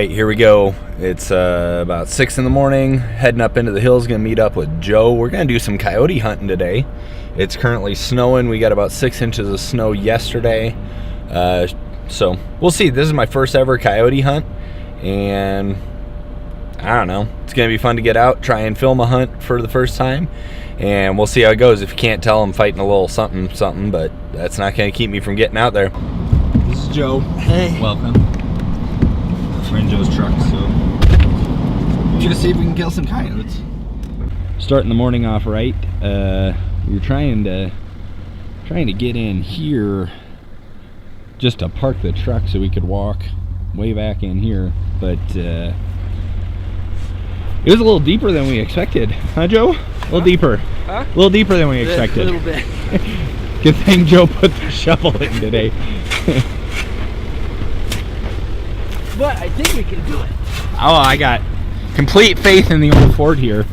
right, here we go. It's about 6 in the morning, heading up into the hills, gonna meet up with Joe. We're gonna do some coyote hunting today. It's currently snowing. We got about 6 inches of snow yesterday. So we'll see. This is my first ever coyote hunt, and I don't know. It's gonna be fun to get out, try and film a hunt for the first time, and we'll see how it goes. If you can't tell, I'm fighting a little something, but that's not gonna keep me from getting out there. This is Joe. Hey. Welcome. We're in Joe's truck, so we're gonna see if we can kill some coyotes. Starting the morning off right. We were trying to get in here just to park the truck so we could walk way back in here, but it was a little deeper than we expected, huh, Joe? A little deeper. Huh? A little deeper than we expected. A little bit. Good thing Joe put the shovel in today. But I think we can do it. Oh, I got complete faith in the old Ford here.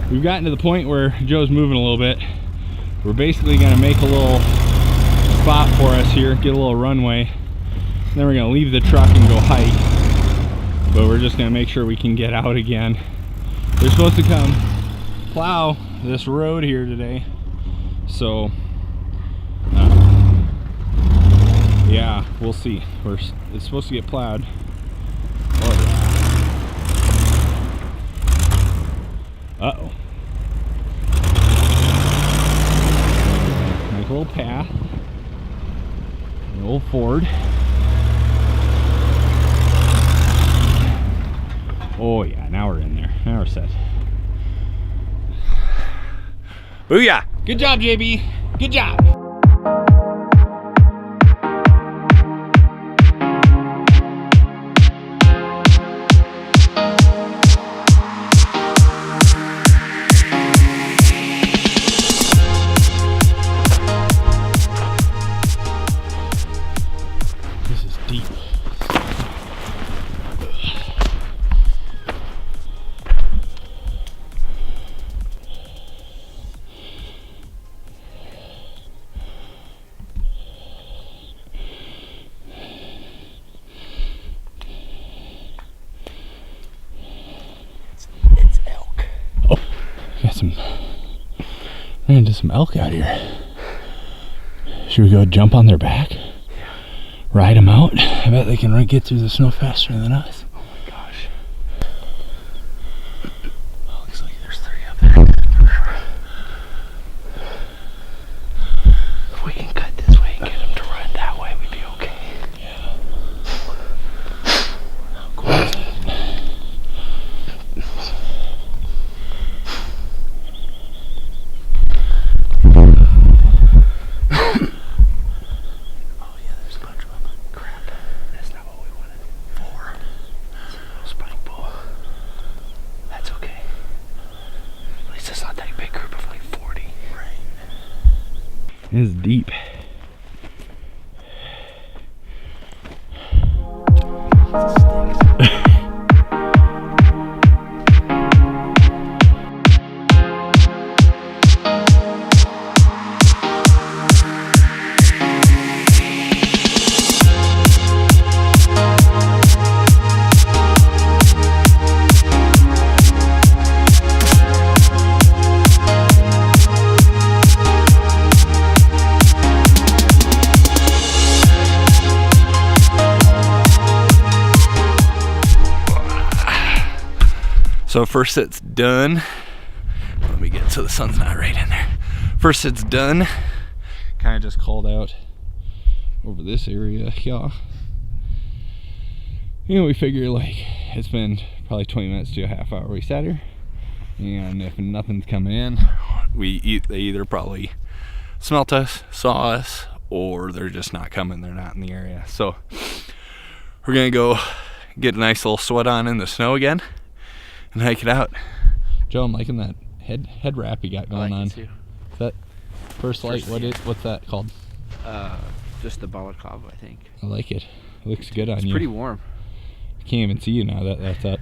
We've gotten to the point where Joe's moving a little bit. We're basically going to make a little spot for us here, get a little runway. Then we're going to leave the truck and go hike. But we're just going to make sure we can get out again. They're supposed to come plow this road here today. So, yeah, we'll see. It's supposed to get plowed. Oh, yeah. Uh-oh. Nice little path. An old Ford. Oh, yeah, now we're in there. Now we're set. Booyah! Good job, JB. Good job. This is deep. We're gonna do some elk out here. Should we go jump on their back? Yeah. Ride them out? I bet they can get through the snow faster than us. Oh my gosh. Oh, looks like there's 3 up there. For sure. If we can cut this way and get them to run that way, we'd be okay. Yeah. How cool is that? It's deep. So first sit's done. Let me get so the sun's not right in there. First sit's done. Kind of just called out over this area here. You know, we figure like it's been probably 20 minutes to a half hour we sat here, and if nothing's coming in, they either probably smelt us, saw us, or they're just not coming. They're not in the area. So we're gonna go get a nice little sweat on in the snow again and hike it out. Joe, I'm liking that head wrap you got going on. Too. Is that First Light? What's that called? Just the balaclava, I think. I like it. It looks good on you. It's pretty warm. I can't even see you now that that's up.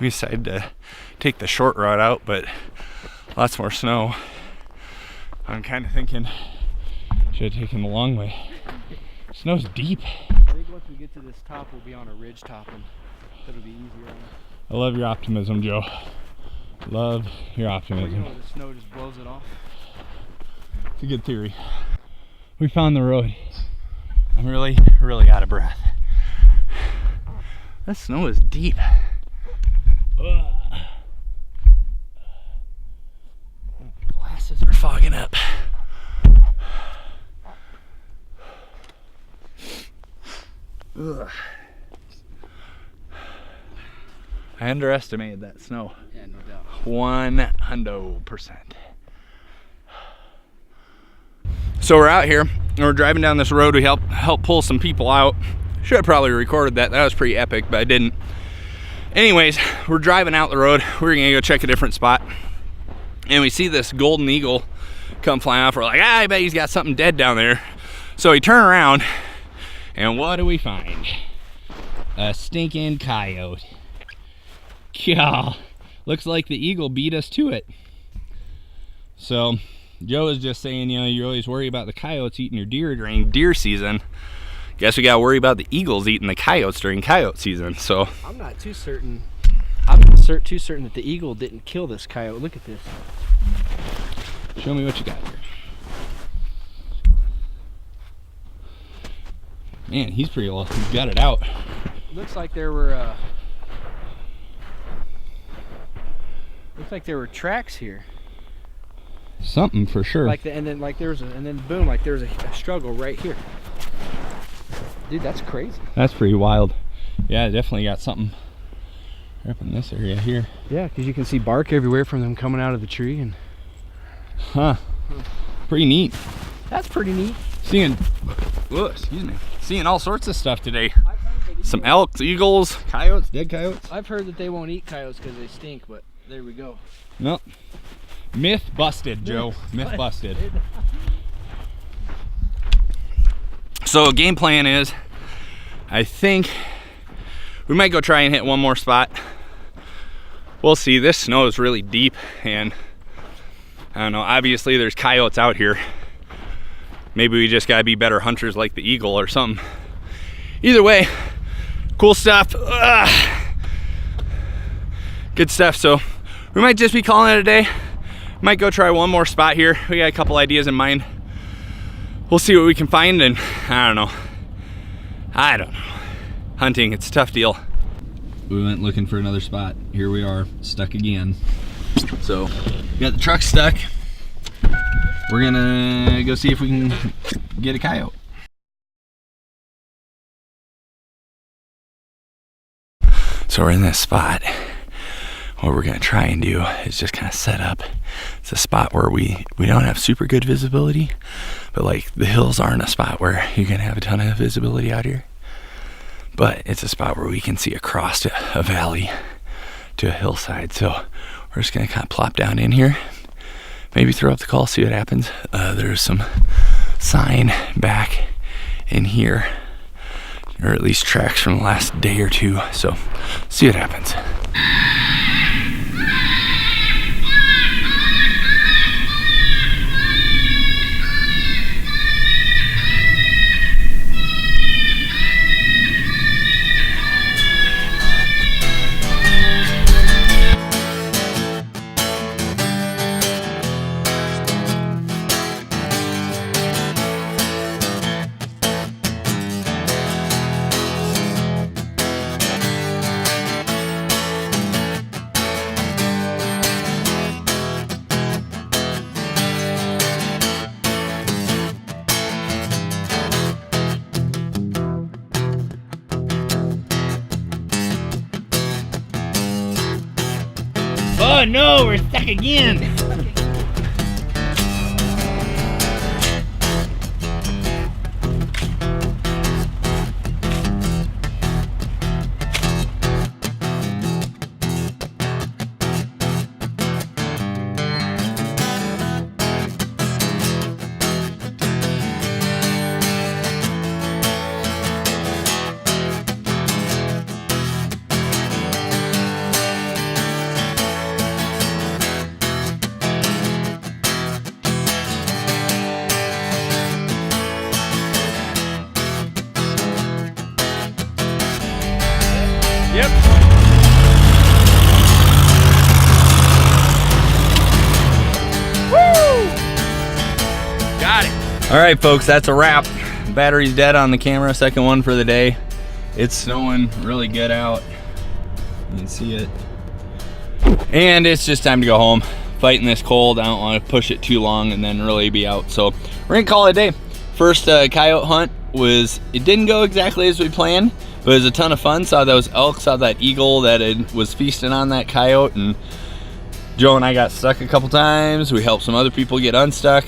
we decided to take the short route out, but lots more snow. I'm kind of thinking should have taken the long way. Snow's deep. I think once we get to this top, we'll be on a ridge top, and it'll be easier on us. I love your optimism, Joe. Love your optimism. Well, you know, the snow just blows it off. It's a good theory. We found the road. I'm really out of breath. That snow is deep. Glasses are fogging up. Ugh. I underestimated that snow. Yeah, no doubt. 100%. So we're out here and we're driving down this road. We help pull some people out. Should have probably recorded that. That was pretty epic, but I didn't. Anyways, we're driving out the road. We're gonna go check a different spot. And we see this golden eagle come flying off. We're like, I bet he's got something dead down there. So we turn around and what do we find? A stinking coyote. Yeah, looks like the eagle beat us to it. So Joe was just saying, you know, you always worry about the coyotes eating your deer during deer season. Guess we gotta worry about the eagles eating the coyotes during coyote season. So I'm not too certain. I'm not too certain that the eagle didn't kill this coyote. Look at this. show me what you got here. Man, he's pretty well. He's got it out. Looks like there were. Looks like there were tracks here. Something for sure. Like and then boom, like there's a struggle right here. Dude, that's crazy. That's pretty wild. Yeah, definitely got something up in this area here. Yeah, because you can see bark everywhere from them coming out of the tree and. Huh. Pretty neat. That's pretty neat. Seeing all sorts of stuff today. Some elk, eagles, coyotes, dead coyotes. I've heard that they won't eat coyotes because they stink, but there we go. Nope. Myth busted, Joe. Myth busted. So game plan is, I think we might go try and hit one more spot. We'll see. This snow is really deep, and I don't know, obviously there's coyotes out here. Maybe we just gotta be better hunters like the eagle or something. Either way, cool stuff. Good stuff. So we might just be calling it a day. Might go try one more spot here. We got a couple ideas in mind. We'll see what we can find, and I don't know. Hunting, it's a tough deal. We went looking for another spot. Here we are, stuck again. So we got the truck stuck. We're gonna go see if we can get a coyote. So we're in this spot. What we're gonna try and do is just kind of set up. It's a spot where we don't have super good visibility, but like the hills aren't a spot where you can have a ton of visibility out here. But it's a spot where we can see across a valley to a hillside. So we're just gonna kind of plop down in here, maybe throw up the call, see what happens. There's some sign back in here, or at least tracks from the last day or two. So see what happens. Oh no, we're stuck again. All right, folks, that's a wrap. Battery's dead on the camera, second one for the day. It's snowing really good out. You can see it. And it's just time to go home. Fighting this cold, I don't want to push it too long and then really be out. So we're gonna call it a day. First coyote hunt it didn't go exactly as we planned, but it was a ton of fun. Saw those elk, saw that eagle that was feasting on that coyote, and Joe and I got stuck a couple times. We helped some other people get unstuck.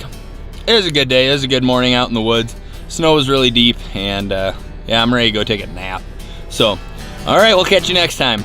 It was a good day. It was a good morning out in the woods. Snow was really deep, and yeah, I'm ready to go take a nap. So, all right, we'll catch you next time.